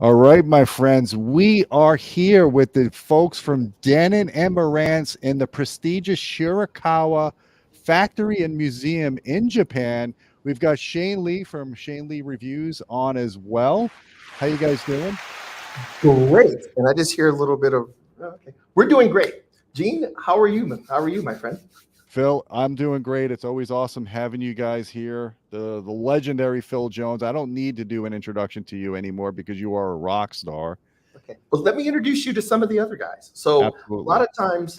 All right, my friends, we are here with the folks from Denon and Marantz in the prestigious Shirakawa factory and museum in Japan. We've got Shane Lee from Shane Lee Reviews on as well. How you guys doing? Great. And I just hear a little bit of, okay. We're doing great. Gene, how are you? How are you, my friend? Phil, I'm doing great. It's always awesome having you guys here. The legendary Phil Jones. I don't need to do an introduction to you anymore because you are a rock star. Okay. Well, let me introduce you to some of the other guys. So Absolutely. a lot of times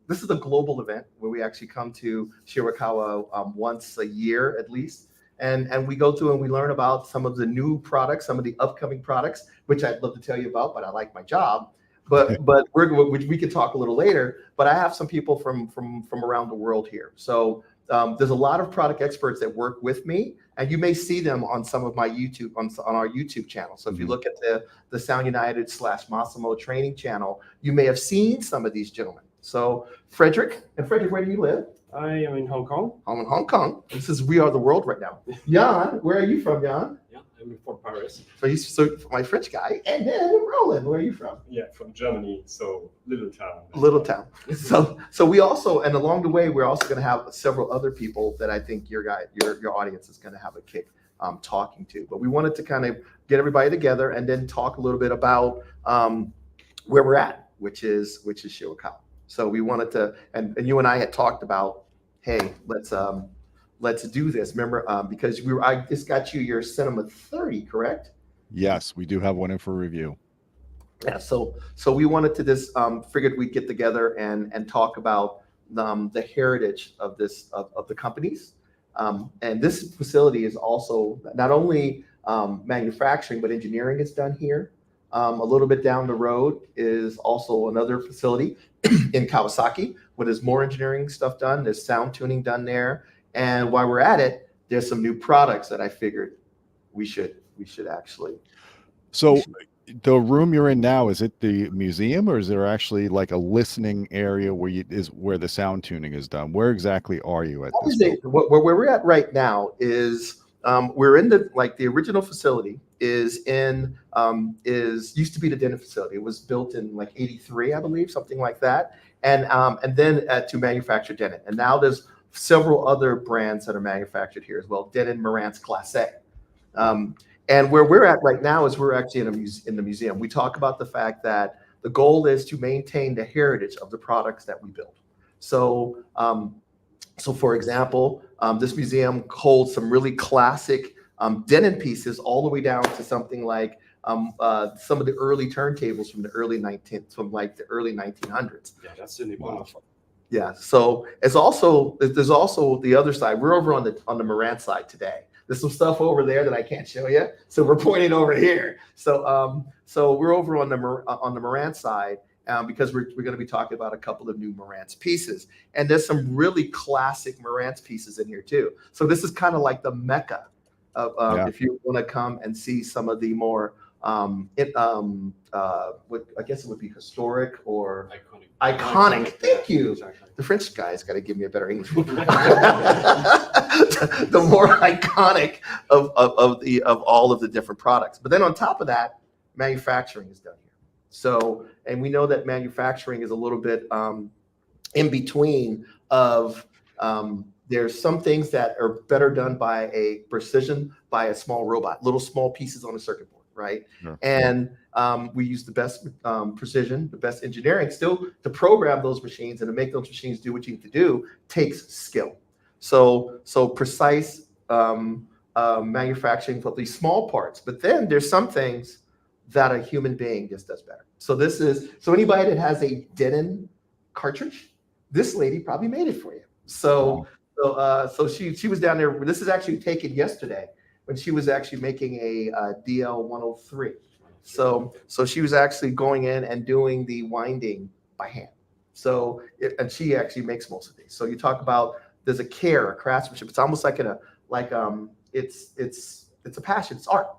this is a global event where we actually come to Shirakawa once a year at least. And we go through and we learn about some of the new products, some of the upcoming products, which I'd love to tell you about, but I like my job. But we can talk a little later. But I have some people from around the world here. So there's a lot of product experts that work with me, and you may see them on some of my YouTube on our YouTube channel. So if you look at the Sound United / Massimo training channel, you may have seen some of these gentlemen. So Frederick, where do you live? I am in Hong Kong. I'm in Hong Kong. This is We Are the World right now. Jan, where are you from, Jan? Yeah, I'm from Paris. So my French guy. And then Roland, where are you from? Yeah, from Germany. So little town. Little town. So we also, and along the way, we're also going to have several other people that I think your audience is going to have a kick talking to. But we wanted to kind of get everybody together and then talk a little bit about where we're at, which is Shirakawa. So we wanted to, and you and I had talked about, hey, let's do this. Remember, because I just got you your Cinema 30, correct? Yes, we do have one in for review. Yeah. So we wanted to just figured we'd get together and talk about the heritage of the companies. And this facility is also not only manufacturing, but engineering is done here. A little bit down the road is also another facility in Kawasaki, where there's more engineering stuff done. There's sound tuning done there. And while we're at it, there's some new products that I figured we should actually. So the room you're in now, is it the museum, or is there actually like a listening area where the sound tuning is done? Where exactly are you at this point? Where we're at right now is we're in the original facility used to be the Denon facility. It was built in like 83, I believe, something like that. And then to manufacture Denon. And now there's several other brands that are manufactured here as well. Denon, Marantz, Class A. And where we're at right now is we're actually in the museum. We talk about the fact that the goal is to maintain the heritage of the products that we build. So for example, this museum holds some really classic Denon pieces all the way down to something like some of the early turntables from the early 1900s. Yeah, that's really wonderful. Yeah. So there's also the other side. We're over on the Marantz side today. There's some stuff over there that I can't show you, so we're pointing over here. So we're over on the Marantz side. Because we're going to be talking about a couple of new Marantz pieces. And there's some really classic Marantz pieces in here too. So this is kind of like the mecca of if you want to come and see some of the more, I guess it would be historic or iconic. Thank you. The French guy's got to give me a better English. The more iconic of all of the different products. But then on top of that, manufacturing is done here. So, and we know that manufacturing is a little bit in between of there's some things that are better done by a small robot, little small pieces on a circuit board, right? Sure. And we use the best precision, the best engineering still to program those machines and to make those machines do what you need to do takes skill. So precise manufacturing for these small parts, but then there's some things that a human being just does better. So anybody that has a Denon cartridge, this lady probably made it for you. So she was down there. This is actually taken yesterday when she was actually making a DL103. So she was actually going in and doing the winding by hand. And she actually makes most of these. So you talk about there's a craftsmanship. It's almost like it's a passion. It's art.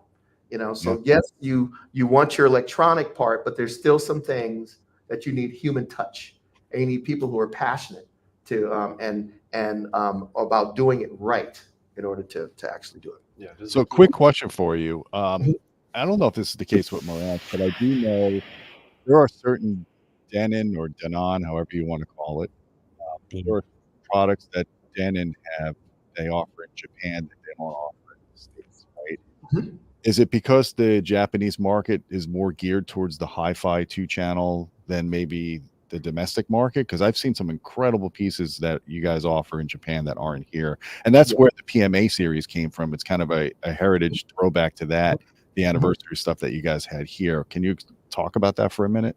So yes, you want your electronic part, but there's still some things that you need human touch, and you need people who are passionate to and about doing it right in order to actually do it. Yeah. So quick question for you. I don't know if this is the case with Marantz, but I do know there are certain Denon or Denon, however you want to call it. There are products that Denon they offer in Japan that they don't offer in the States, right? Mhm. Is it because the Japanese market is more geared towards the hi-fi 2-channel than maybe the domestic market? Because I've seen some incredible pieces that you guys offer in Japan that aren't here, and that's Yeah. where the PMA series came from. It's kind of a heritage throwback to that, the anniversary stuff that you guys had here. Can you talk about that for a minute?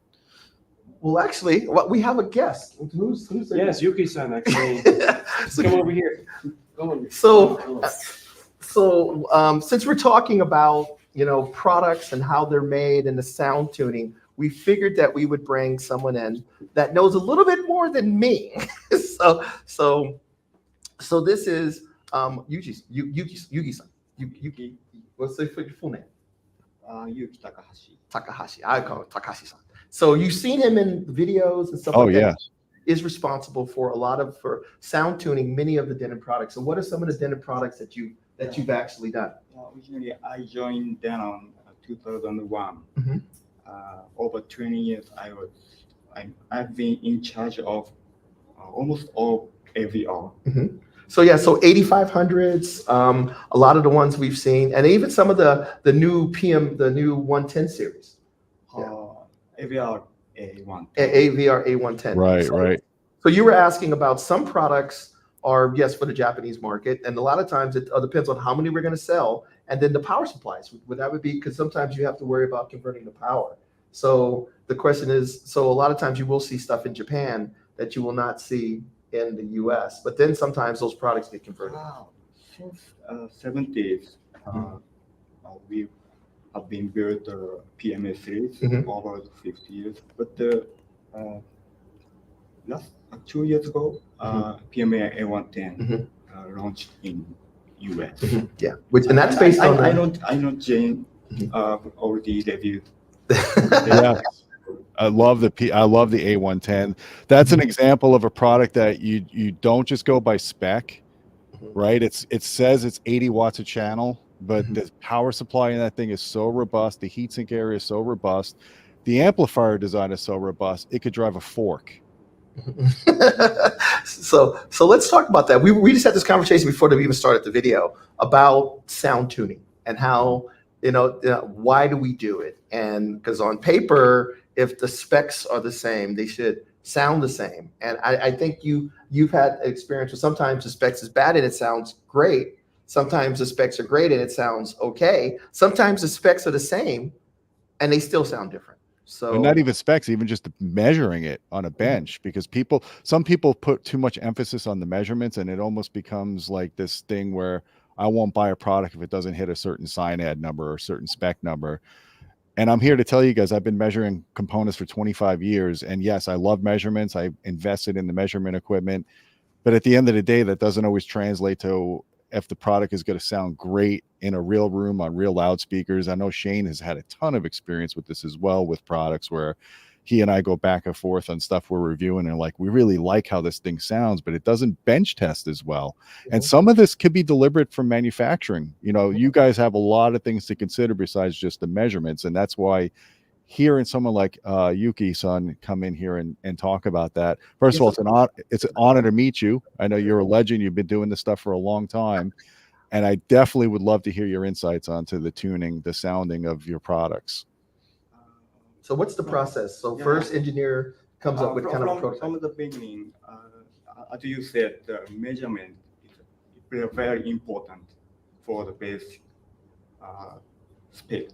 Well, actually, we have a guest. Who's the Yes, Yuki-san, actually. Come over here. Come over. So, since we're talking about, products and how they're made and the sound tuning, we figured that we would bring someone in that knows a little bit more than me. So this is Yuki-san. Yuki, what's the full name? Yuki Takahashi. Takahashi. I call it Takahashi-san. So you've seen him in videos and stuff Oh, like yeah. that. Is responsible for a lot of sound tuning many of the Denon products. So what are some of the Denon products that you've actually done? Originally, I joined Denon 2001. Mhm. Over 20 years, I've been in charge of almost all AVR. So yeah, so 8500s, a lot of the ones we've seen, and even some of the new the new 110 series. AVR A1. AVR A110. Right. So you were asking about some products are, yes, for the Japanese market, and a lot of times it depends on how many we're going to sell, and then the power supplies. That would be because sometimes you have to worry about converting the power. So the question is, so a lot of times you will see stuff in Japan that you will not see in the US, but then sometimes those products get converted. Since 70s, we have been built PMA series over 50 years, but last 2 years ago, PMA A110 launched in US. Yeah, and that's based on. I know Jane already reviewed. Yeah. I love the A110. That's an example of a product that you don't just go by spec, right? It says it's 80 watts a channel, but the power supply in that thing is so robust. The heatsink area is so robust. The amplifier design is so robust. It could drive a fork. So let's talk about that. We just had this conversation before we even started the video about sound tuning and how, why do we do it? And because on paper, if the specs are the same, they should sound the same. And I think you've had experience with sometimes the specs is bad and it sounds great. Sometimes the specs are great and it sounds okay. Sometimes the specs are the same and they still sound different. So and not even specs, even just measuring it on a bench, because some people put too much emphasis on the measurements, and it almost becomes like this thing where I won't buy a product if it doesn't hit a certain SINAD number or a certain spec number. And I'm here to tell you guys, I've been measuring components for 25 years. And yes, I love measurements. I invested in the measurement equipment. But at the end of the day, that doesn't always translate to if the product is going to sound great in a real room on real loudspeakers. I know Shane has had a ton of experience with this as well, with products where he and I go back and forth on stuff we're reviewing and like, we really like how this thing sounds, but it doesn't bench test as well. And some of this could be deliberate from manufacturing. You guys have a lot of things to consider besides just the measurements. And that's why hearing someone like Yuki-san come in here and talk about that. First of all, it's an honor to meet you. I know you're a legend. You've been doing this stuff for a long time. And I definitely would love to hear your insights onto the tuning, the sounding of your products. So what's the process? So first engineer comes up with kind of a prototype. From the beginning, as you said, the measurement is very important for the base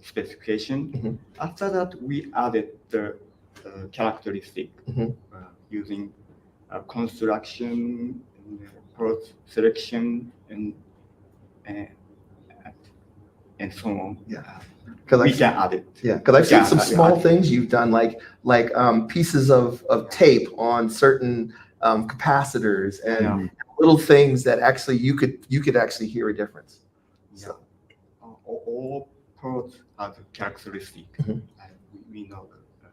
specification. After that, we added the characteristic using construction, product selection, and so on. We can add it. Yeah, because I've seen some small things you've done, like pieces of tape on certain capacitors and little things that actually you could actually hear a difference. So. All products have a characteristic. We know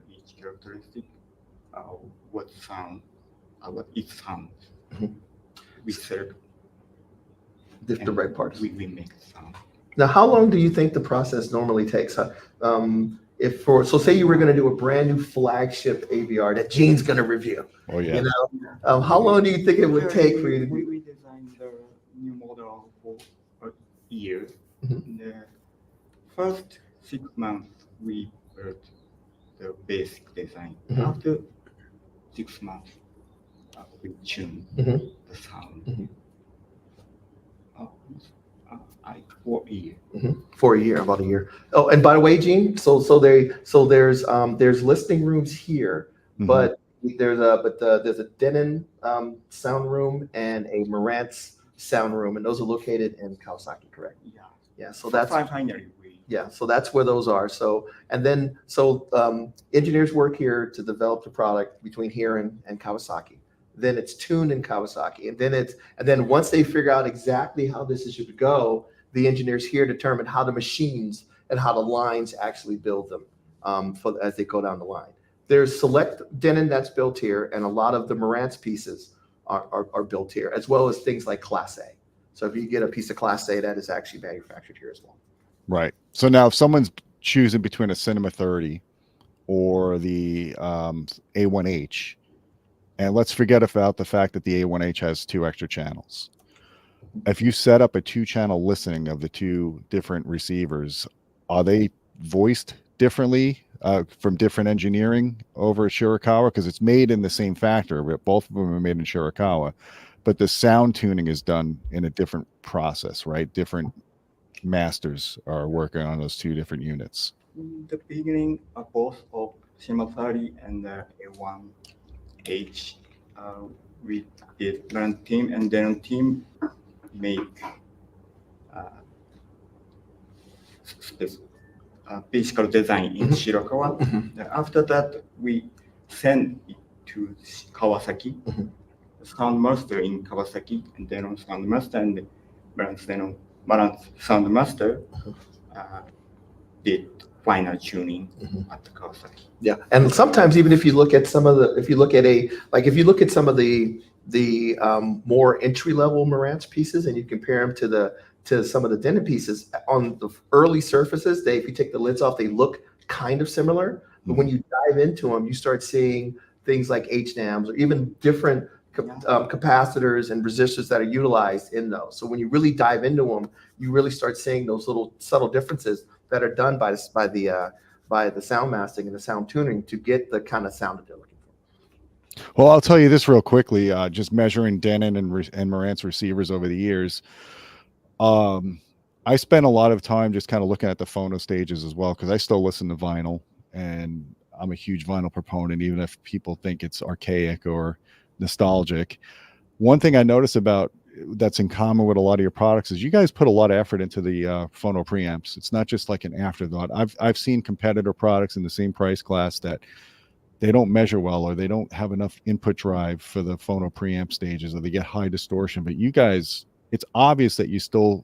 each characteristic, what it sounds. We select the right parts. We make sound. Now, how long do you think the process normally takes? So say you were going to do a brand new flagship AVR that Gene's going to review. Oh yeah. You know, how long do you think it would take for you to do? We designed the new model for a year. Mhm. The first 6 months we built the basic design. Mhm. After 6 months, we tune Mhm. the sound. Mhm. For a year. For a year, about a year. Oh, and by the way, Gene, there's listening rooms here, Mhm. but there's a Denon sound room and a Marantz sound room, and those are located in Kawasaki, correct? Yeah. Yeah. So that's finally we. yeah. So that's where those are. So engineers work here to develop the product between here and Kawasaki. Then it's tuned in Kawasaki, and then once they figure out exactly how this should go, the engineers here determine how the machines and how the lines actually build them as they go down the line. There's select Denon that's built here, and a lot of the Marantz pieces are built here, as well as things like Class A. So if you get a piece of Class A, that is actually manufactured here as well. Right. So now if someone's choosing between a Cinema 30 or the A1H, and let's forget about the fact that the A1H has 2 extra channels. If you set up a 2-channel listening of the 2 different receivers, are they voiced differently from different engineering over at Shirakawa? Because it's made in the same factory, but both of them are made in Shirakawa, but the sound tuning is done in a different process, right? Different masters are working on those 2 different units. In the beginning, both of Cinema 30 and the A1H, we did learn team and then team make physical design in Shirakawa. After that, we send it to Kawasaki, sound master in Kawasaki, and then on sound master and Marantz sound master did final tuning at the Kawasaki. Yeah, and sometimes even if you look at some of the more entry level Marantz pieces, and you compare them to some of the Denon pieces on the early surfaces, if you take the lids off, they look kind of similar. But when you dive into them, you start seeing things like HNAMs or even different capacitors and resistors that are utilized in those. So when you really dive into them, you really start seeing those little subtle differences that are done by the sound masking and the sound tuning to get the kind of sound that they're looking for. Well, I'll tell you this real quickly. Just measuring Denon and Marantz receivers over the years, I spent a lot of time just kind of looking at the phono stages as well, because I still listen to vinyl, and I'm a huge vinyl proponent, even if people think it's archaic or nostalgic. One thing I notice about that's in common with a lot of your products is you guys put a lot of effort into the phono preamps. It's not just like an afterthought. I've seen competitor products in the same price class that they don't measure well, or they don't have enough input drive for the phono preamp stages, or they get high distortion. But you guys, it's obvious that you still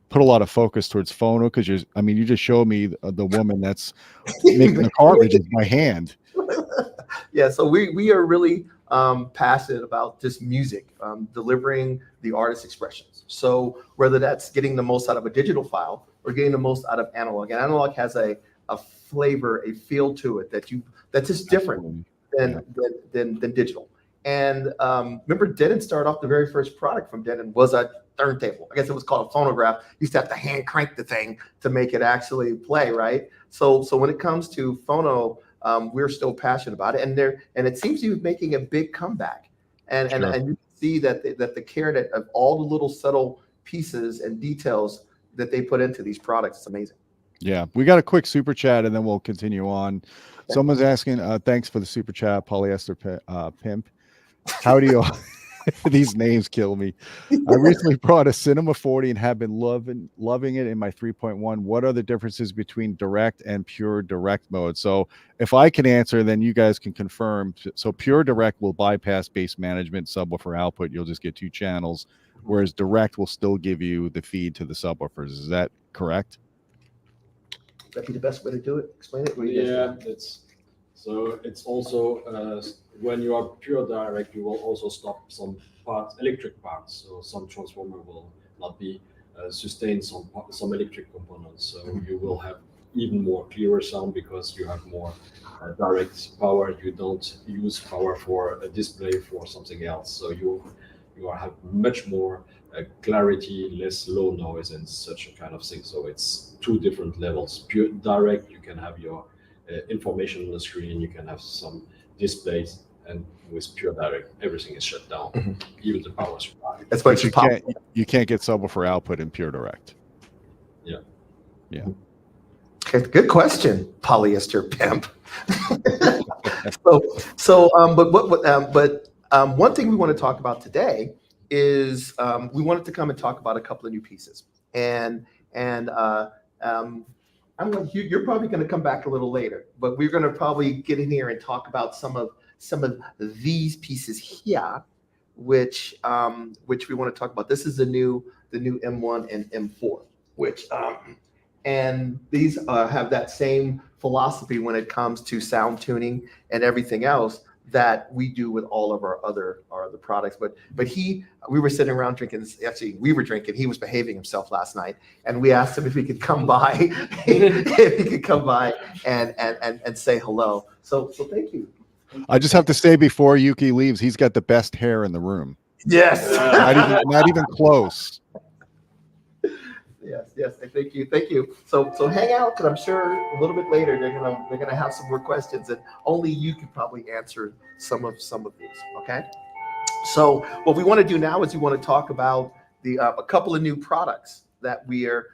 put a lot of focus towards phono, because you just showed me the woman that's making the cartridges by hand. Yeah, so we are really passionate about just music, delivering the artist's expressions. So whether that's getting the most out of a digital file or getting the most out of analog, and analog has a flavor, a feel to it that's just different than digital. And remember, Denon started off, the very first product from Denon was a turntable. I guess it was called a phonograph. You used to have to hand crank the thing to make it actually play, right? So when it comes to phono, we're still passionate about it, and it seems to be making a big comeback. And Sure. and you see that the care that of all the little subtle pieces and details that they put into these products is amazing. Yeah, we got a quick super chat and then we'll continue on. Okay. Someone's asking, thanks for the super chat, Polyester Pimp. How do you these names kill me. I recently brought a Cinema 40 and have been loving it in my 3.1. What are the differences between direct and pure direct mode? So if I can answer, then you guys can confirm. So pure direct will bypass base management subwoofer output. You'll just get 2 channels, whereas direct will still give you the feed to the subwoofers. Is that correct? Would that be the best way to do it? Explain it. Yeah, it's also when you are pure direct, you will also stop some parts, electric parts. So some transformer will not be sustain some electric components. So you will have even more clearer sound because you have more direct power. You don't use power for a display for something else. So you have much more clarity, less low noise, and such a kind of thing. So it's two different levels. Pure direct, you can have your information on the screen. You can have some displays, and with pure direct, everything is shut down, even the power supply. That's But what you can't get subwoofer output in pure direct. Yeah. Yeah. Okay, good question, polyester pimp. One thing we want to talk about today is we wanted to come and talk about a couple of new pieces, and you're probably going to come back a little later, but we're going to probably get in here and talk about some of these pieces here, which we want to talk about. This is the new M1 and M4, which and these have that same philosophy when it comes to sound tuning and everything else that we do with all of our other products. But we were sitting around drinking. Actually, we were drinking. He was behaving himself last night, and we asked him if he could come by, and say hello. So thank you. I just have to say before Yuki leaves, he's got the best hair in the room. Yes. Not even close. Yes. Thank you. So hang out, because I'm sure a little bit later they're gonna have some more questions, and only you could probably answer some of these. Okay. So what we want to do now is we want to talk about a couple of new products that we're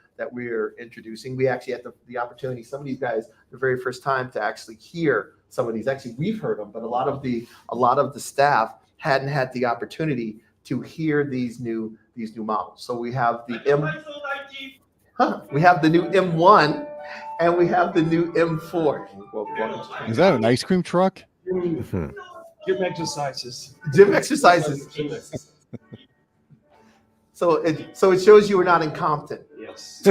introducing. We actually had the opportunity, some of these guys, the very first time to actually hear some of these. Actually, we've heard them, but a lot of the staff hadn't had the opportunity to hear these new models. So we have the new M1 and we have the new M4. Is that an ice cream truck? Gym exercises. Gym exercises. So it shows you were not in Compton. Yes.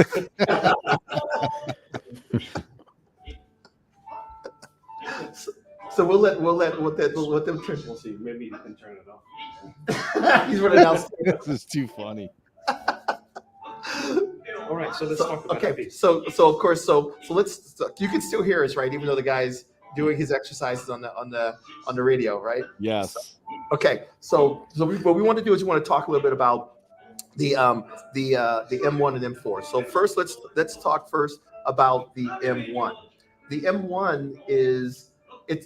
So we'll let them turn. We'll see. Maybe you can turn it off. He's running downstairs. This is too funny. All right, so let's talk about okay. these. So of course, so you can still hear us, right? Even though the guy's doing his exercises on the radio, right? Yes. Okay. So what we want to do is we want to talk a little bit about the M1 and M4. So first, let's talk first about the M1. The M1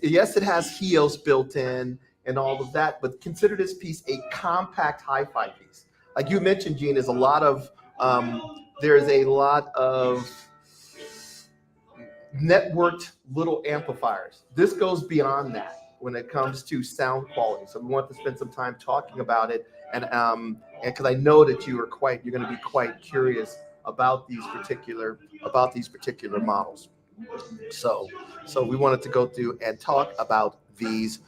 yes, it has HEOS built in and all of that, but consider this piece a compact hi-fi piece. Like you mentioned, Gene, there's a lot of networked little amplifiers. This goes beyond that when it comes to sound quality. So we want to spend some time talking about it, and because I know that you're going to be quite curious about these particular models. So we wanted to go through and talk about these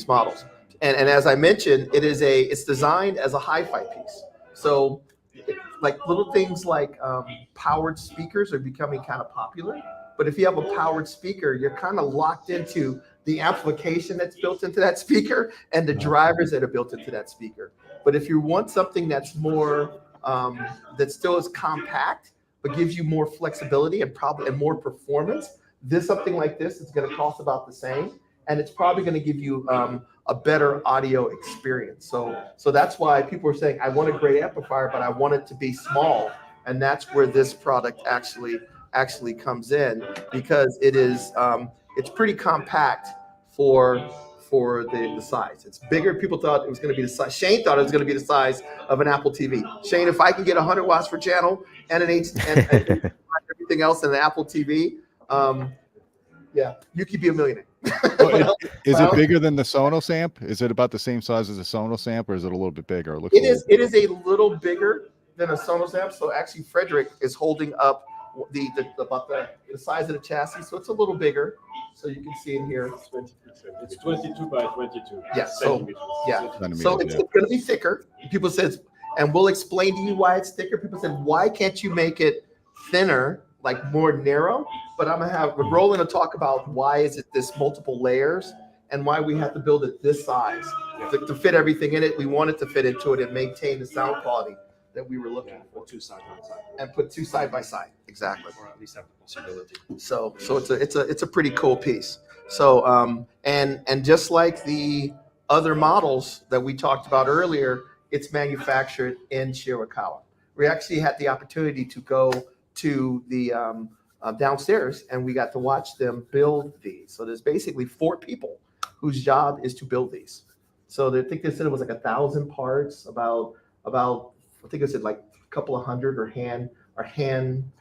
models. And as I mentioned, it's designed as a hi-fi piece. So like little things like powered speakers are becoming kind of popular. But if you have a powered speaker, you're kind of locked into the amplification that's built into that speaker and the drivers that are built into that speaker. But if you want something that's more, that still is compact, but gives you more flexibility and more performance, something like this is going to cost about the same, and it's probably going to give you a better audio experience. So that's why people are saying, I want a great amplifier, but I want it to be small, and that's where this product actually comes in, because it's pretty compact for the size. It's bigger. People thought it was going to be the size. Shane thought it was going to be the size of an Apple TV. Shane, if I can get 100 watts per channel and and everything else in an Apple TV, you could be a millionaire. Is it bigger than the Sonos amp? Is it about the same size as a Sonos amp, or is it a little bit bigger? It is a little bigger than a Sonos amp. So actually, Frederick is holding up about the size of the chassis, so it's a little bigger. So you can see in here, it's 22 by 22. Yeah. So it's going to be thicker. People said, and we'll explain to you why it's thicker. People said, why can't you make it thinner, like more narrow? But I'm gonna have Roland to talk about why is it this multiple layers and why we have to build it this size to fit everything in it. We want it to fit into it and maintain the sound quality. that we were looking Yeah, for, or two side by side. and put two side by side. Exactly. Or at least have the possibility. So it's a pretty cool piece. So and just like the other models that we talked about earlier, it's manufactured in Shirakawa. We actually had the opportunity to go to the downstairs, and we got to watch them build these. So there's basically 4 people whose job is to build these. So I think they said it was like 1,000 parts, about I think it said like a couple of hundred or hand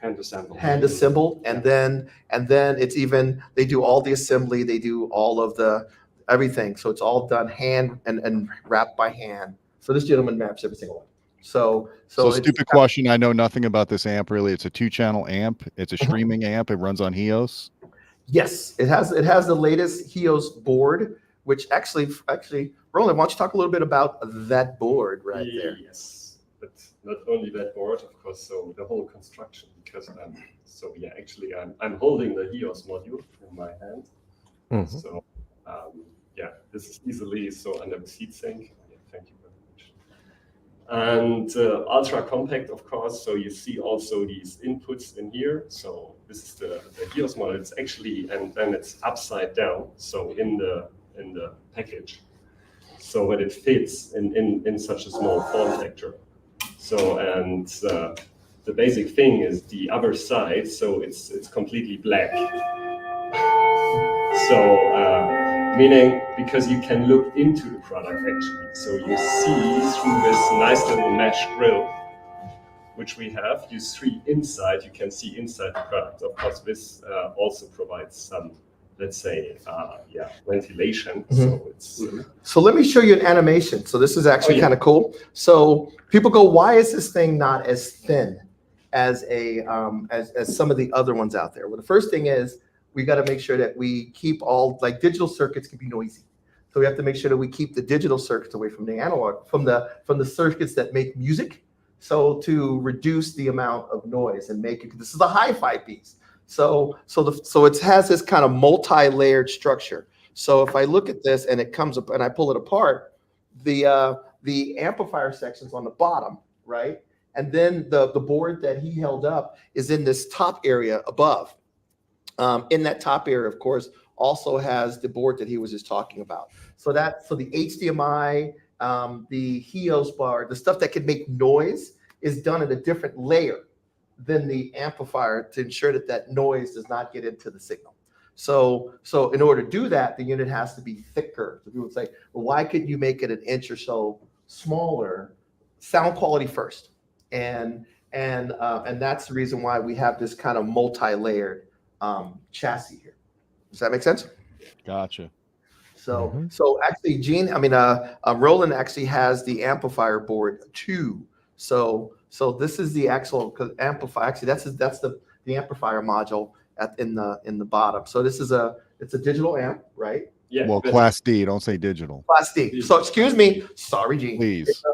assembled, and then it's even, they do all the assembly, they do all of the everything. So it's all done hand and wrapped by hand. So this gentleman maps every single one. So it's stupid question. I know nothing about this amp really. It's a 2-channel amp. It's a streaming amp. It runs on HEOS. Yes, it has the latest HEOS board, which actually, Roland, why don't you talk a little bit about that board right there? Yes, but not only that board, of course. So the whole construction, because actually I'm holding the HEOS module in my hand. Mm-hmm. So this is easily under the seat sink. Yeah, thank you very much. And ultra compact, of course. So you see also these inputs in here. So this is the HEOS model. It's actually, and then it's upside down. So in the package. So when it fits in such a small form factor. So and the basic thing is the other side. So it's completely black. So meaning because you can look into the product actually. So you see through this nice little mesh grill, which we have, you see inside, you can see inside the product. Of course, this also provides some, let's say, ventilation. Mm-hmm. So let me show you an animation. So this is actually kind of cool. So people go, why is this thing not as thin as as some of the other ones out there? Well, the first thing is, we got to make sure that we keep all, like, digital circuits can be noisy. So we have to make sure that we keep the digital circuits away from the analog, from the circuits that make music. So to reduce the amount of noise and make it, this is a hi-fi piece. So it has this kind of multi-layered structure. So if I look at this and it comes up and I pull it apart, the amplifier section's on the bottom, right? And then the board that he held up is in this top area above. In that top area, of course, also has the board that he was just talking about. So the HDMI, the HEOS bar, the stuff that can make noise is done at a different layer than the amplifier to ensure that noise does not get into the signal. So in order to do that, the unit has to be thicker. So people would say, well, why couldn't you make it an inch or so smaller? Sound quality first, and that's the reason why we have this kind of multi-layered chassis here. Does that make sense? Gotcha. So actually, Roland actually has the amplifier board too. So this is the actual amplifier. Actually, that's the amplifier module in the bottom. So this is it's a digital amp, right? Yeah. Well, Class D. Don't say digital. Class D. So excuse me. Sorry, Gene. Please.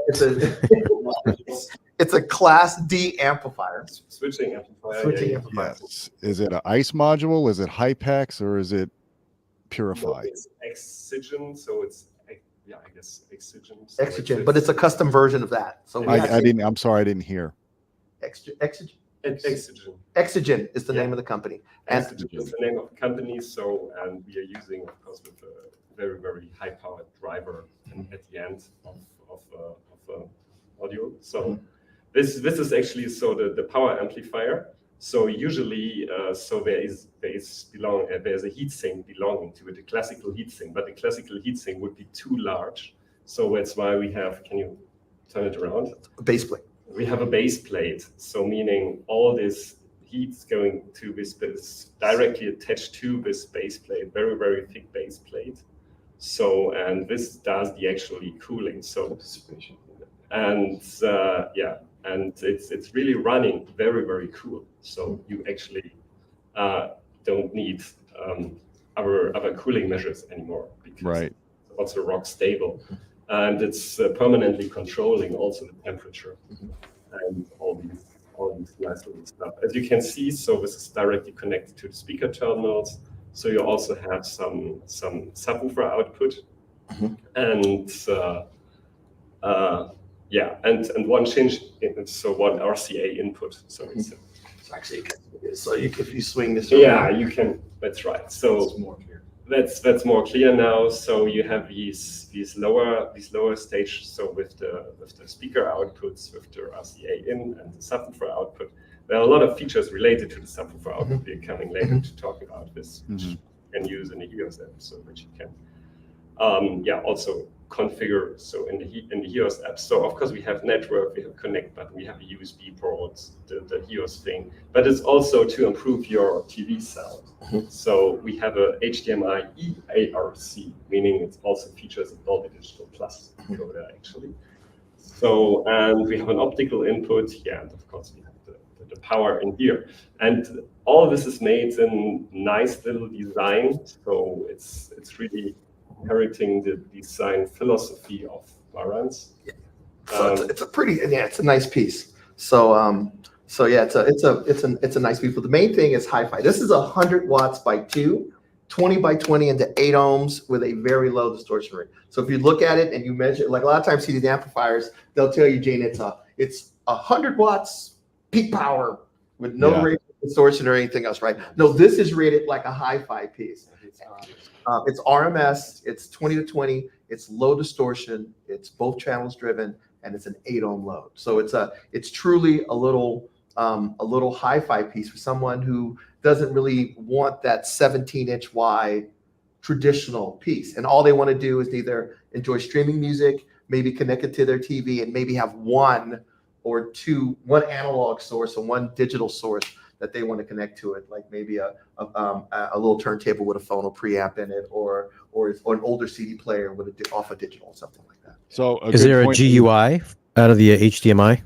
It's a Class D amplifier. Switching amplifier. Amplifier. Yes. Is it an ICE module? Is it Hypex or is it Purify? No, it's Excigen, so it's I guess Excigen. So Excigen, but it's a custom version of that. So I'm sorry, I didn't hear. Excigen. Excigen is the name of the company. And Excigen is the name of the company. So, and we are using, of course, with a very, very high-powered driver at the end of audio. So this is actually the power amplifier. So usually, there's a heatsink belonging to it, a classical heatsink, but the classical heatsink would be too large. So that's why we have. Can you turn it around? A base plate. We have a base plate. So meaning all this heat's going to this directly attached to this base plate, very, very thick base plate. So, and this does the actually cooling. So, and and it's really running very, very cool. So you actually don't need other cooling measures anymore because it's also rock stable, and it's permanently controlling also the temperature and all these nice little stuff. As you can see, so this is directly connected to the speaker terminals. So you also have some subwoofer output, and yeah, and one change, so one RCA input. So it's So actually, so if you swing this, yeah, you can. That's right. So It's more clear. that's more clear now. So you have these lower stage. So with the speaker outputs, with the RCA in and the subwoofer output, there are a lot of features related to the subwoofer output. We're coming later to talk about this, which you can use in the HEOS app. So which you can also configure. So in the HEOS app. So of course we have network, we have connect button, we have a USB port, the HEOS thing, but it's also to improve your TV sound. So we have a HDMI EARC, meaning it also features a Dolby Digital Plus encoder actually. So, and we have an optical input, and of course we have the power in here. And all this is made in nice little design. So it's really inheriting the design philosophy of Marantz. So it's a pretty, it's a nice piece. So so yeah, it's a nice piece. But the main thing is hi-fi. This is 100 watts by 2, 20 by 20 into 8 ohms with a very low distortion rate. So if you look at it and you measure, like a lot of times see these amplifiers, they'll tell you, Jane, it's 100 watts peak power with no rate of distortion or anything else, right? No, this is rated like a hi-fi piece. It's RMS, it's 20 to 20, it's low distortion, it's both channels driven, and it's an 8 ohm load. So it's truly a little hi-fi piece for someone who doesn't really want that 17-inch wide traditional piece. And all they want to do is either enjoy streaming music, maybe connect it to their TV, and maybe have one analog source and one digital source that they want to connect to it, like maybe a little turntable with a phono preamp in it, or an older CD player with off a digital, something like that. So is there a GUI out of the HDMI?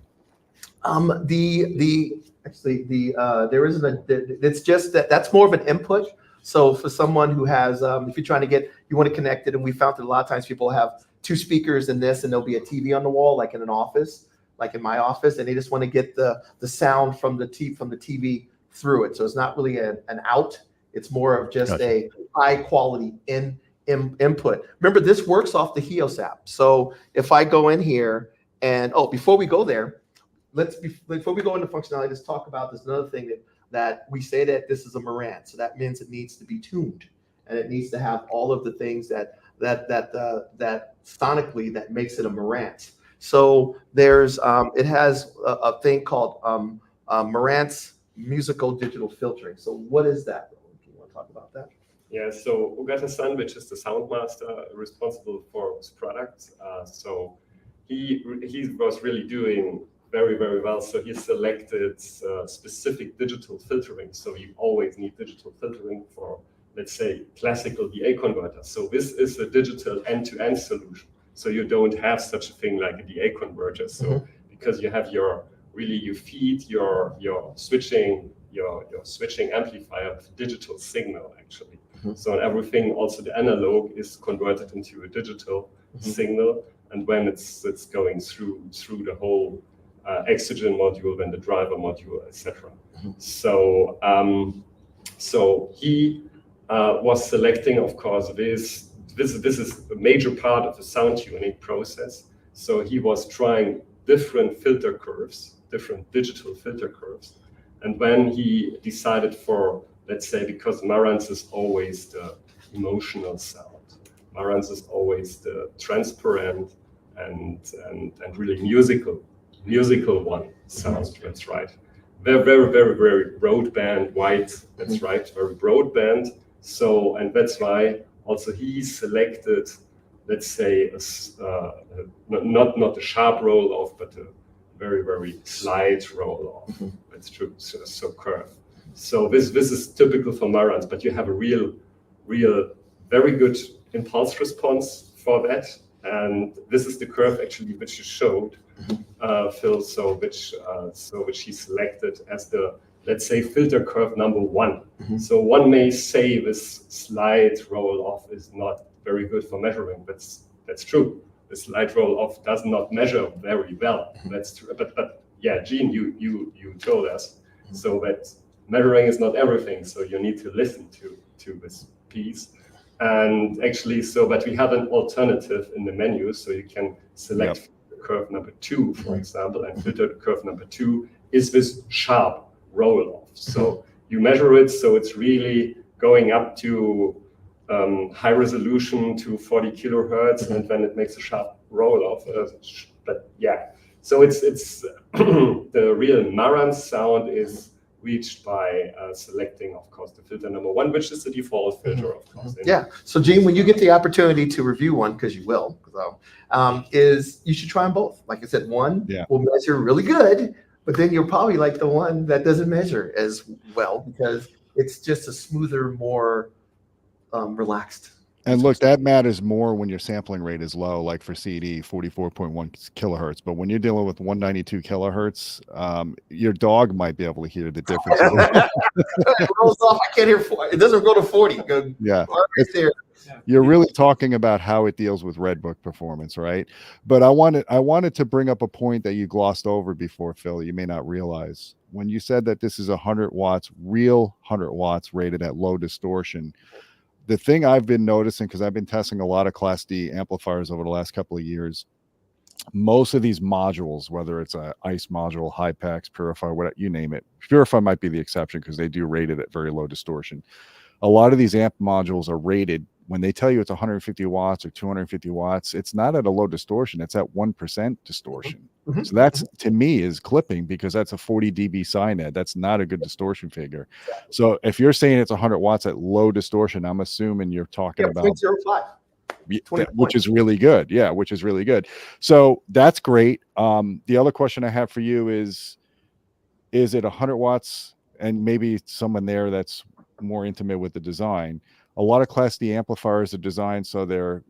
There isn't it's just that's more of an input. So for someone who has, if you're trying to you want to connect it, and we found that a lot of times people have 2 speakers in this, and there'll be a TV on the wall, like in an office, like in my office, and they just want to get the sound from the TV through it. So it's not really an out. It's more of just a high quality input. Remember, this works off the HEOS app. So if I go in here and before we go there, before we go into functionality, let's talk about this another thing that we say that this is a Marantz. So that means it needs to be tuned, and it needs to have all of the things that sonically that makes it a Marantz. So there's it has a thing called Marantz musical digital filtering. So what is that? Do you want to talk about that? Yeah, so Ogata-san, which is the sound master responsible for this product, so he was really doing very, very well. So he selected specific digital filtering. So you always need digital filtering for, let's say, classical DA converters. So this is a digital end-to-end solution. So you don't have such a thing like a DA converter. So because you have you feed your switching amplifier with digital signal actually. So everything, also the analog, is converted into a digital signal, and when it's going through the whole oxygen module, then the driver module, etc. So so he was selecting, of course, this is a major part of the sound tuning process. So he was trying different filter curves, different digital filter curves. And when he decided for, let's say, because Marantz is always the emotional sound, Marantz is always the transparent and really musical one sound, that's right. Very, very, very, very broadband, wide, that's right, very broadband. So, and that's why also he selected, let's say, not a sharp roll off, but a very, very slight roll off. That's true. So curve. So this is typical for Marantz, but you have a real, very good impulse response for that. And this is the curve actually which you showed, Phil. So which he selected as the, let's say, filter curve number 1. So one may say this slight roll off is not very good for measuring. That's true. The slight roll off does not measure very well. That's true. But yeah, Gene, you told us so that measuring is not everything. So you need to listen to this piece. And actually, but we have an alternative in the menu, so you can select curve number 2, for example, and filter curve number 2 is this sharp roll off. So you measure it, so it's really going up to high resolution to 40 kilohertz, and then it makes a sharp roll off. But yeah, so it's the real Marantz sound is reached by selecting, of course, the filter number 1, which is the default filter, of course. Yeah. So, Gene, when you get the opportunity to review one, because you will, is you should try them both. Like I said, one will measure really good, but then you'll probably like the one that doesn't measure as well because it's just a smoother, more relaxed. And look, that matters more when your sampling rate is low, like for CD, 44.1 kilohertz. But when you're dealing with 192 kilohertz, your dog might be able to hear the difference. It rolls off. I can't hear 40. It doesn't go to 40. Yeah. Right there. You're really talking about how it deals with Redbook performance, right? But I wanted to bring up a point that you glossed over before, Phil. You may not realize when you said that this is 100 watts, real 100 watts rated at low distortion. The thing I've been noticing, because I've been testing a lot of Class D amplifiers over the last couple of years, most of these modules, whether it's a ICE module, Hypex, Purifier, whatever you name it, Purifier might be the exception because they do rate it at very low distortion. A lot of these amp modules are rated when they tell you it's 150 watts or 250 watts, it's not at a low distortion, it's at 1% distortion. So that's, to me, is clipping because that's a 40 dB sine ed. That's not a good distortion figure. So if you're saying it's 100 watts at low distortion, I'm assuming you're talking about 0.05, which is really good. Yeah, which is really good. So that's great. The other question I have for you is it 100 watts? And maybe someone there that's more intimate with the design. A lot of Class D amplifiers are designed so their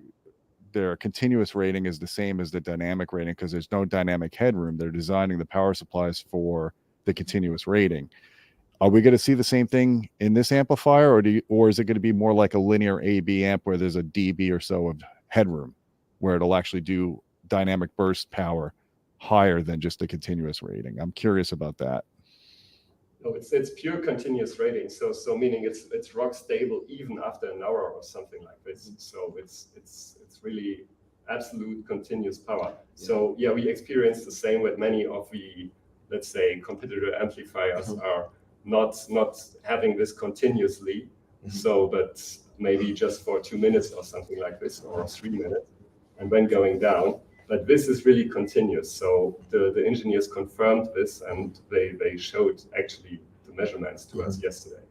continuous rating is the same as the dynamic rating because there's no dynamic headroom. They're designing the power supplies for the continuous rating. Are we going to see the same thing in this amplifier, or is it going to be more like a linear AB amp where there's a dB or so of headroom, where it'll actually do dynamic burst power higher than just the continuous rating? I'm curious about that. No, it's pure continuous rating. So meaning it's rock stable even after an hour or something like this. So it's really absolute continuous power. So yeah, we experience the same with many of the, let's say, competitor amplifiers are not having this continuously. So but maybe just for 2 minutes or something like this, or 3 minutes, and then going down. But this is really continuous. So the engineers confirmed this, and they showed actually the measurements to us yesterday.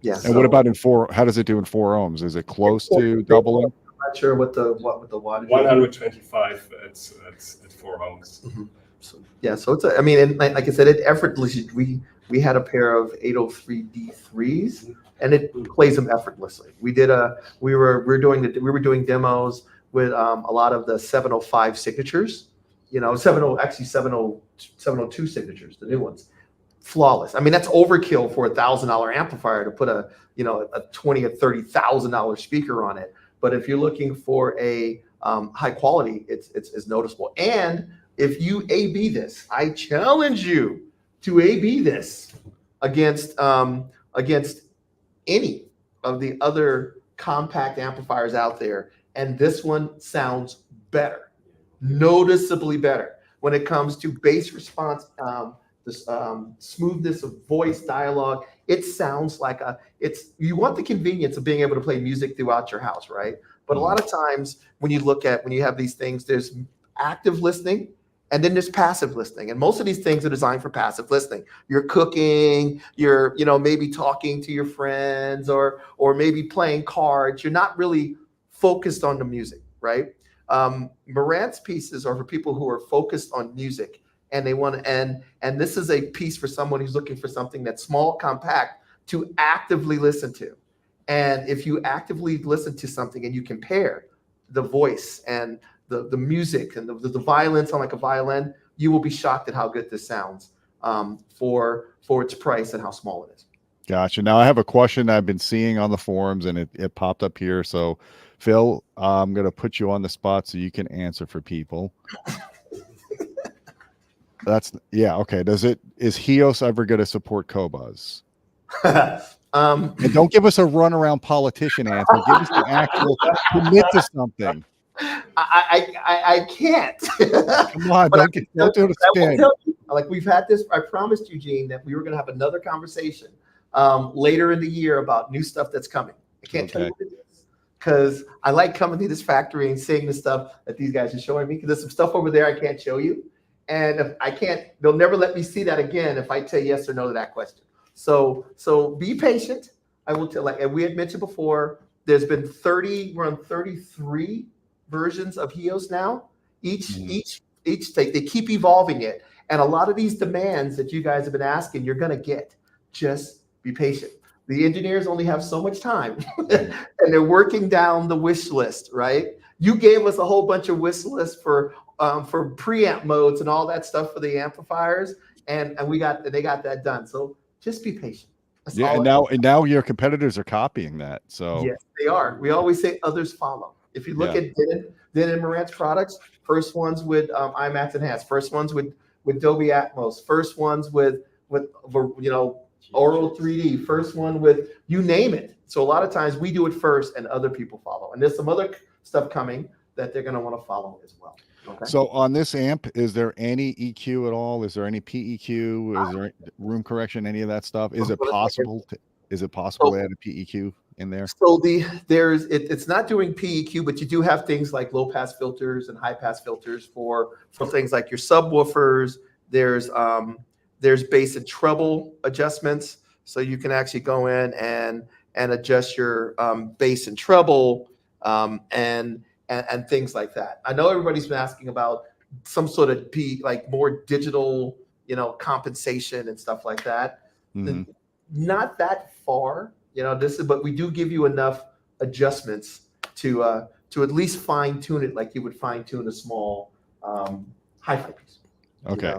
Yes. And what about in 4? How does it do in 4 ohms? Is it close to doubling? I'm not sure what the wattage. 125 at 4 ohms. So, yeah. So it's I mean, and like I said, it effortlessly. We had a pair of 803 D3s, and it plays them effortlessly. We were doing demos with a lot of the 705 signatures, 702 signatures, the new ones, flawless. I mean, that's overkill for $1,000 amplifier to put a $20,000 or $30,000 speaker on it. But if you're looking for a high quality, it's noticeable. And if you A/B this, I challenge you to A/B this against any of the other compact amplifiers out there. And this one sounds better, noticeably better when it comes to bass response, this smoothness of voice, dialogue. It sounds like you want the convenience of being able to play music throughout your house, right? But a lot of times when you have these things, there's active listening and then there's passive listening. And most of these things are designed for passive listening. You're cooking, you're, maybe talking to your friends or maybe playing cards. You're not really focused on the music, right? Marantz pieces are for people who are focused on music and they want to, and this is a piece for someone who's looking for something that's small, compact to actively listen to. And if you actively listen to something and you compare the voice and the music and the violins on like a violin, you will be shocked at how good this sounds for its price and how small it is. Gotcha. Now I have a question I've been seeing on the forums and it popped up here. So Phil, I'm going to put you on the spot so you can answer for people. Okay. Is HEOS ever going to support Cobas? And don't give us a runaround politician answer. Give us the actual, commit to something. I can't. Come on, But don't do the I will spin. tell you, like we've had this. I promised Eugene that we were going to have another conversation later in the year about new stuff that's coming. I can't tell you what it is because I like coming to this factory and seeing the stuff that these guys are showing me. Because there's some stuff over there I can't show you, and if I can't, they'll never let me see that again if I tell yes or no to that question. So be patient. I will tell. Like we had mentioned before, there's been 30. We're on 33 versions of HEOS now. Each they keep evolving it, and a lot of these demands that you guys have been asking, you're gonna get. Just be patient. The engineers only have so much time, and they're working down the wish list. Right? You gave us a whole bunch of wish lists for preamp modes and all that stuff for the amplifiers, and they got that done. So just be patient. That's Yeah, and now your competitors are copying that. So yes, they are. We always say others follow. If you look at Denon Marantz products, first ones with IMAX Enhanced, first ones with Dolby Atmos, first ones with Aural 3D, first one with you name it. So a lot of times we do it first and other people follow. And there's some other stuff coming that they're going to want to follow as well. Okay. So on this amp, is there any EQ at all? Is there any PEQ? Is there room correction? Any of that stuff? Is it possible? To add a PEQ in there? So it's not doing PEQ, but you do have things like low pass filters and high pass filters for things like your subwoofers. There's bass and treble adjustments, so you can actually go in and adjust your bass and treble and things like that. I know everybody's been asking about some sort of more digital, compensation and stuff like that. Mm-hmm. Not that far, but we do give you enough adjustments to at least fine tune it like you would fine tune a small hi-fi piece. Okay.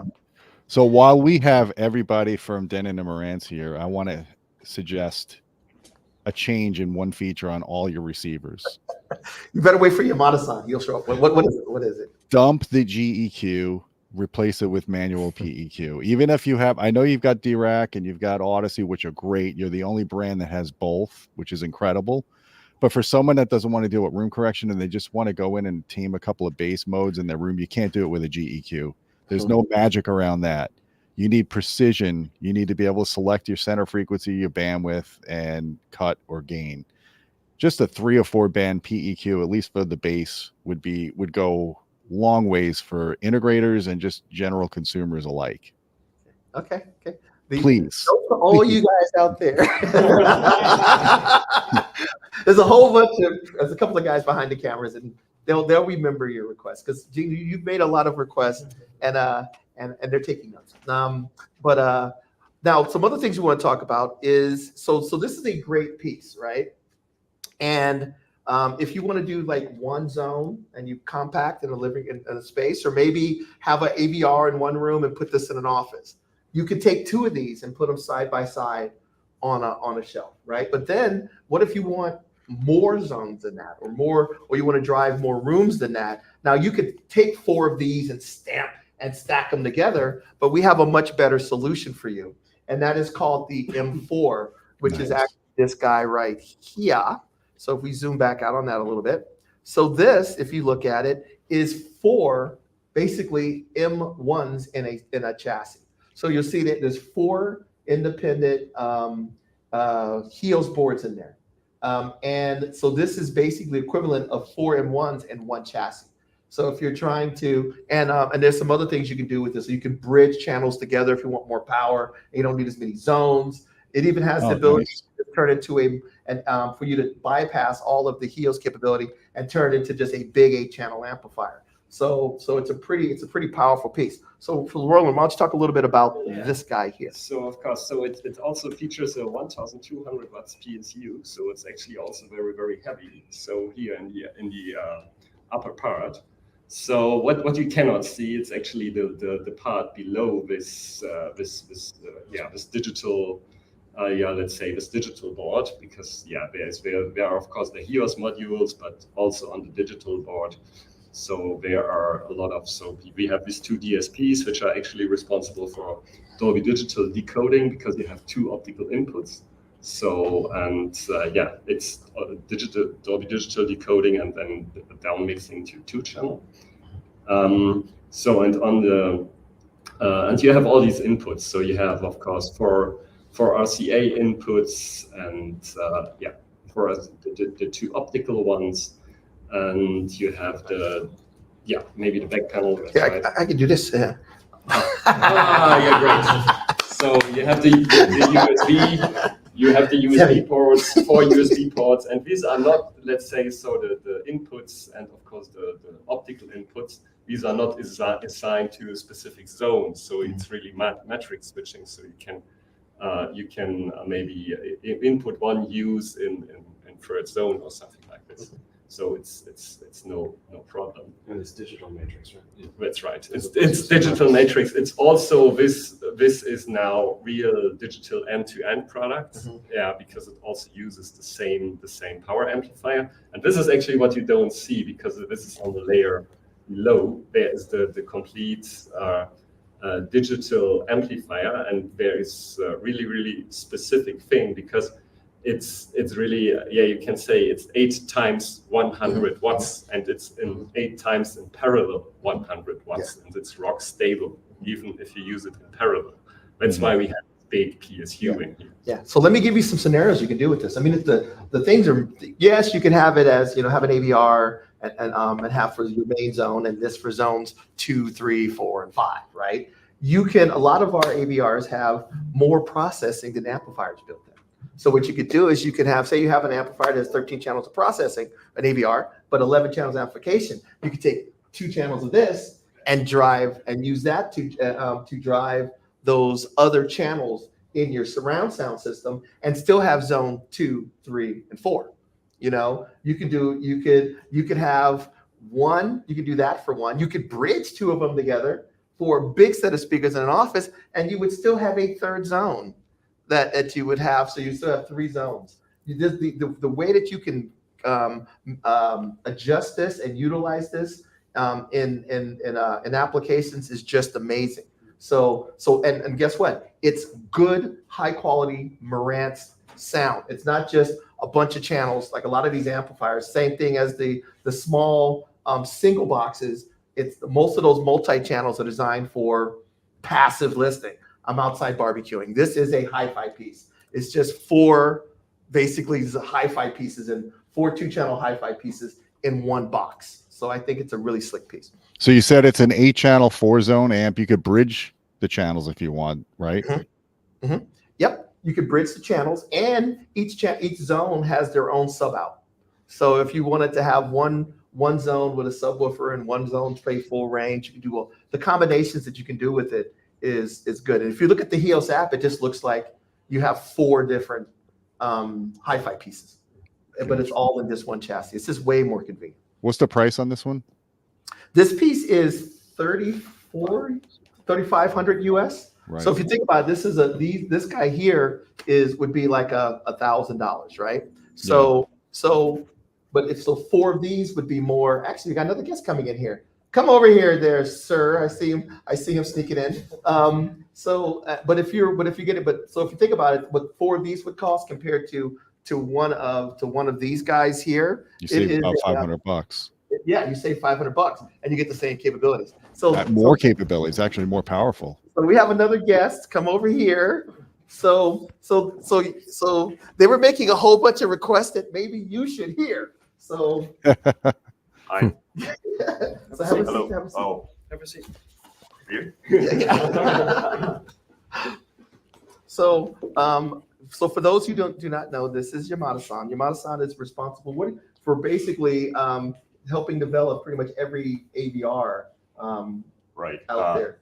So while we have everybody from Denon and Marantz here, I want to suggest a change in one feature on all your receivers. You better wait for Yamada-san. He'll show up. What is it? What is it? Dump the GEQ, replace it with manual PEQ. Even if you have, I know you've got D-Rack and you've got Odyssey, which are great. You're the only brand that has both, which is incredible. But for someone that doesn't want to deal with room correction and they just want to go in and tame a couple of bass modes in their room, you can't do it with a GEQ. There's no magic around that. You need precision. You need to be able to select your center frequency, your bandwidth, and cut or gain. Just a 3 or 4 band PEQ, at least for the bass, would go long ways for integrators and just general consumers alike. Okay. Please. For all you guys out there. There's a couple of guys behind the cameras, and they'll remember your request because Gene, you've made a lot of requests, and they're taking notes. But now some other things we want to talk about is so this is a great piece, right? And if you want to do like one zone and you compact in a living in a space, or maybe have an AVR in one room and put this in an office, you could take 2 of these and put them side by side on a shelf, right? But then what if you want more zones than that, or you want to drive more rooms than that? Now you could take 4 of these and stamp and stack them together, but we have a much better solution for you, and that is called the M4, which is actually this guy right here. So if we zoom back out on that a little bit, so this, if you look at it, is 4 basically M1s in a chassis. So you'll see that there's 4 independent HEOS boards in there. And so this is basically equivalent of 4 M1s in one chassis. So if you're trying to, and there's some other things you can do with this. So you can bridge channels together if you want more power. You don't need as many zones. It even has the ability to turn into for you to bypass all of the HEOS capability and turn it into just a big 8-channel amplifier. So it's a pretty powerful piece. So for Roland, why don't you talk a little bit about this guy here? So of course, it also features a 1,200 watts PSU, so it's actually also very, very heavy. So here in the upper part. So what you cannot see, it's actually the part below this digital let's say this digital board, because there are of course the HEOS modules, but also on the digital board. So there are a lot of, we have these 2 DSPs, which are actually responsible for Dolby Digital decoding, because you have 2 optical inputs. So, and yeah, it's digital Dolby Digital decoding and then down mixing to 2-channel. So, and on the and you have all these inputs. So you have, of course, for RCA inputs and yeah, for the 2 optical ones, and you have the maybe the back panel. Yeah, right? I can do this. Yeah. Yeah, great. So you have the USB. You have the USB ports, 4 USB ports, and these are not, let's say, so the inputs and of course the optical inputs. These are not assigned to a specific zone, so it's really matrix switching. So you can maybe input one use in third zone or something like this. So it's no problem. And it's digital matrix, right? Yeah. That's right. It's digital matrix. It's also this is now real digital end-to-end product. Yeah, because it also uses the same power amplifier. And this is actually what you don't see, because this is on the layer below. There is the complete digital amplifier, and there is a really specific thing, because it's really you can say it's 8 times 100 watts, and it's in 8 times in parallel 100 watts, and it's rock stable even if you use it in parallel. That's why we have big PSU in here. Yeah. So let me give you some scenarios you can do with this. I mean, the things are, yes, you can have it as, have an AVR and have for your main zone, and this for zones 2, 3, 4, and 5, right? A lot of our AVRs have more processing than amplifiers built in. So what you could do is you could have, say you have an amplifier that has 13 channels of processing, an AVR, but 11 channels of amplification. You could take 2 channels of this and use that to drive those other channels in your surround sound system, and still have zone 2, 3, and 4. You could have one. You could do that for one. You could bridge 2 of them together for a big set of speakers in an office, and you would still have a third zone that you would have. So you still have 3 zones. The way that you can adjust this and utilize this in applications is just amazing. So guess what? It's good, high quality Marantz sound. It's not just a bunch of channels like a lot of these amplifiers. Same thing as the small single boxes. It's most of those multi-channels are designed for passive listening. I'm outside barbecuing. This is a hi-fi piece. It's just 4 basically hi-fi pieces, and 4 2-channel hi-fi pieces in one box. So I think it's a really slick piece. So you said it's an 8-channel 4-zone amp. You could bridge the channels if you want, right? Yep. You could bridge the channels, and each zone has their own sub out. So if you wanted to have one zone with a subwoofer and one zone play full range, you can do the combinations that you can do with it is good. And if you look at the HEOS app, it just looks like you have 4 different hi-fi pieces, but it's all in this one chassis. It's just way more convenient. What's the price on this one? This piece is $3,500 US. Right. So if you think about it, this guy here would be like $1,000, right? So but 4 of these would be more. Actually, we got another guest coming in here. Come over here, there, sir. I see him sneaking in. So if you think about it, what 4 of these would cost compared to one of these guys here, you save about $500. Yeah, you save $500, and you get the same capabilities. So more capabilities, actually more powerful. So we have another guest. Come over here. So they were making a whole bunch of requests that maybe you should hear. So. Hi. So have a seat. Oh, have a seat. Here. So for those who do not know, this is Yamada-san. Yamada-san is responsible for basically helping develop pretty much every AVR out there.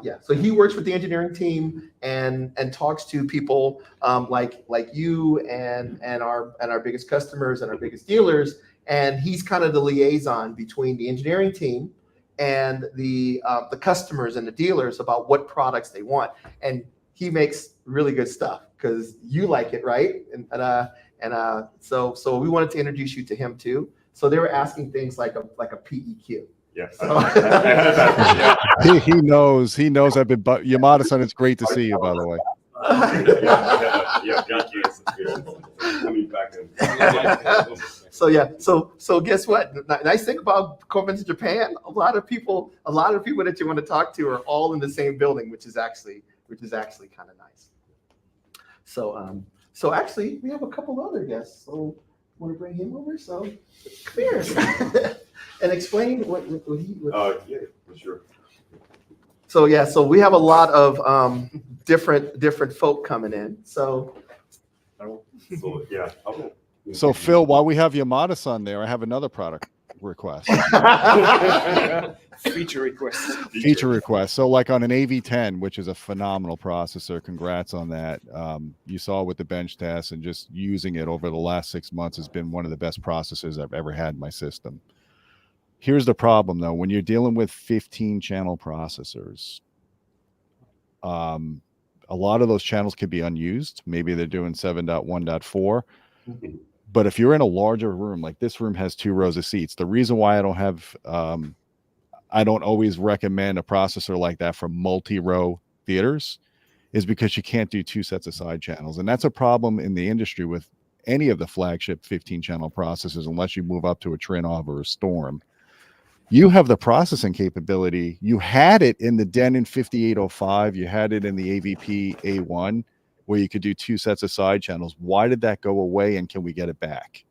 Yeah. So he works with the engineering team and talks to people like you and our biggest customers and our biggest dealers. And he's kind of the liaison between the engineering team and the customers and the dealers about what products they want. And he makes really good stuff because you like it, right? So we wanted to introduce you to him too. So they were asking things like a PEQ. Yes. So, he knows. I've been Yamada-san. It's great to see you, by the way. Yeah, graduates coming back and So yeah, so guess what? Nice thing about coming to Japan, a lot of people that you want to talk to are all in the same building, which is actually kind of nice. So actually we have a couple other guests. So want to bring him over? So come here and explain what he. yeah, for sure. So yeah, so we have a lot of different folk coming in. So So yeah, So Phil, while we have Yamada-san there, I have another product request. Feature request. Feature request. So like on an AV10, which is a phenomenal processor, congrats on that. You saw with the bench test, and just using it over the last 6 months has been one of the best processors I've ever had in my system. Here's the problem though, when you're dealing with 15 channel processors, a lot of those channels could be unused. Maybe they're doing 7.1.4. But if you're in a larger room, like this room has 2 rows of seats, the reason why I don't have, I don't always recommend a processor like that for multi-row theaters is because you can't do 2 sets of side channels. And that's a problem in the industry with any of the flagship 15 channel processors, unless you move up to a Trinov or a Storm. You have the processing capability. You had it in the Denon 5805. You had it in the AVP A1, where you could do 2 sets of side channels. Why did that go away, and can we get it back?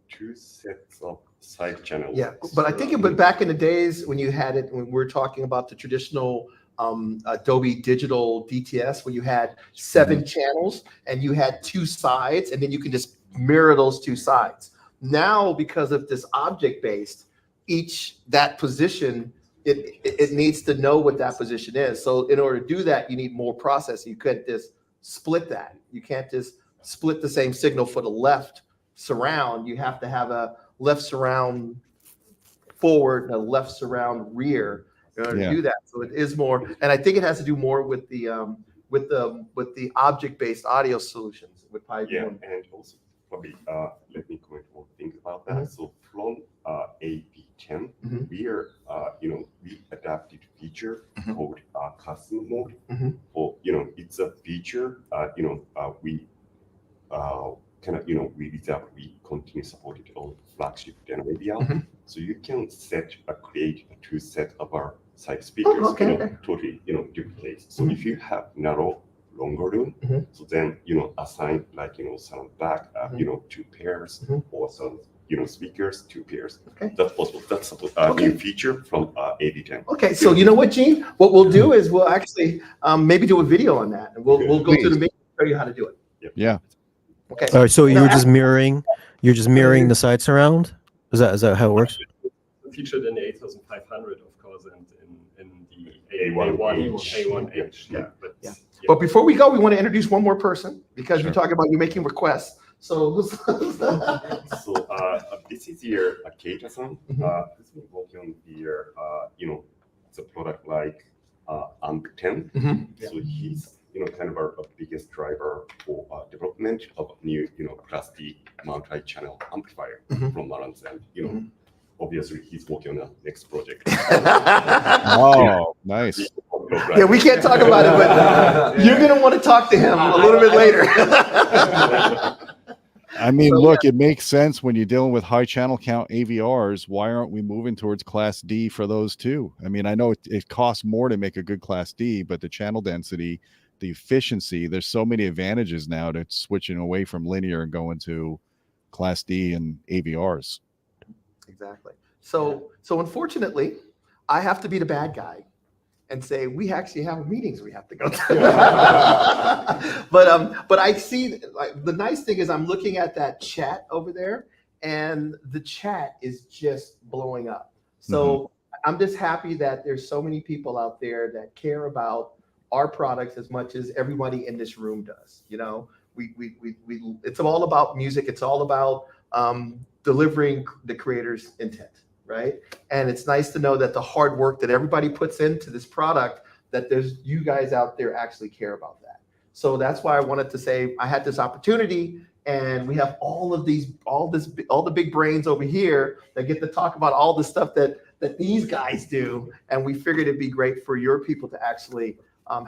2 sets of side channels. yeah, but I think but back in the days when you had it, when we were talking about the traditional Adobe Digital DTS, when you had 7 channels and you had 2 sides, and then you can just mirror those 2 sides. Now, because of this object-based, that position, it needs to know what that position is. So in order to do that, you need more processing. You couldn't just split that. You can't just split the same signal for the left surround. You have to have a left surround forward and a left surround rear in order to do that. So it is more, and I think it has to do more with the object-based audio solutions. With and also probably let me comment one thing about that. So from AP10, we are we adapted feature called custom mode. Or it's a feature we we continue supported on flagship Denon AVR. So you can create a 2 set of our side speakers, totally duplicate. So if you have narrow longer room, so then assign sound back 2 pairs or some speakers 2 pairs. That's possible. That's a new feature from AV10. Okay, so you know what, Gene? What we'll do is we'll actually maybe do a video on that, and we'll go through the video and show you how to do it. Yeah. Okay. All right, so you're just mirroring the side surround? Is that how it works? Featured in the 8500, of course, and in the A1H. Yeah. But before we go, we want to introduce one more person, because you're talking about you making requests. So this is your Keita-san. Who's been working on the product like AMP10. So he's kind of our biggest driver for development of new Class D multi-channel amplifier from Marantz, and obviously he's working on the next project. Oh, nice. Yeah, we can't talk about it, but you're gonna want to talk to him a little bit later. I mean, look, it makes sense when you're dealing with high channel count AVRs. Why aren't we moving towards Class D for those too? I mean, I know it costs more to make a good Class D, but the channel density, the efficiency, there's so many advantages now to switching away from linear and going to Class D and AVRs. Exactly. So unfortunately, I have to be the bad guy and say we actually have meetings we have to go to. But I see, like, the nice thing is I'm looking at that chat over there, and the chat is just blowing up. So I'm just happy that there's so many people out there that care about our products as much as everybody in this room does. It's all about music. It's all about delivering the creator's intent, right? And it's nice to know that the hard work that everybody puts into this product, that there's you guys out there actually care about that. So that's why I wanted to say I had this opportunity, and we have all the big brains over here that get to talk about all the stuff that these guys do, and we figured it'd be great for your people to actually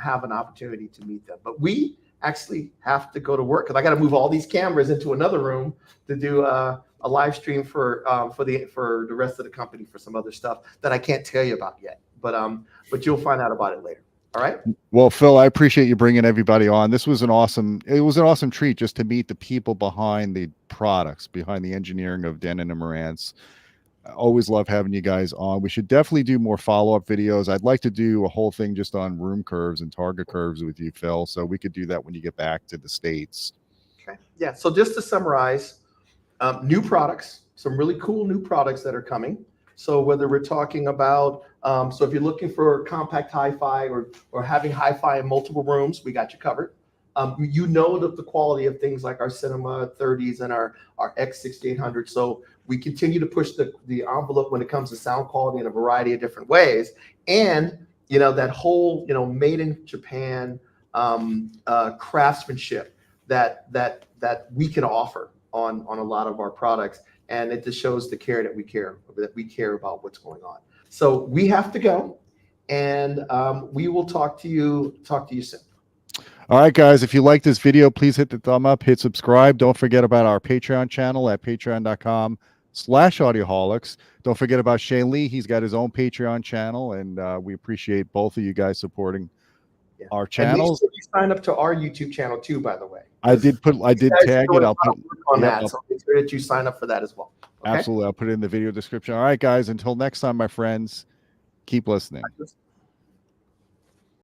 have an opportunity to meet them. But we actually have to go to work because I got to move all these cameras into another room to do a live stream for the rest of the company for some other stuff that I can't tell you about yet. But you'll find out about it later. All right. Well, Phil, I appreciate you bringing everybody on. It was an awesome treat just to meet the people behind the products, behind the engineering of Denon and Marantz. I always love having you guys on. We should definitely do more follow-up videos. I'd like to do a whole thing just on room curves and target curves with you, Phil. So we could do that when you get back to the States. Okay. Yeah. So just to summarize, new products, some really cool new products that are coming. So whether we're talking about, so if you're looking for compact hi-fi or having hi-fi in multiple rooms, we got you covered. You know the quality of things like our Cinema 30s and our X6800. So we continue to push the envelope when it comes to sound quality in a variety of different ways. And, that whole, made in Japan craftsmanship that we can offer on a lot of our products. And it just shows the care that we care about what's going on. So we have to go, and we will talk to you soon. All right, guys, if you like this video, please hit the thumb up, hit subscribe. Don't forget about our Patreon channel at patreon.com/audioholics. Don't forget about Shane Lee. He's got his own Patreon channel, and we appreciate both of you guys supporting our channels. And make sure you sign up to our YouTube channel too, by the way. I did tag it. I'll put on that. So make sure that you sign up for that as well. Okay? Absolutely. I'll put it in the video description. All right, guys, until next time, my friends, keep listening.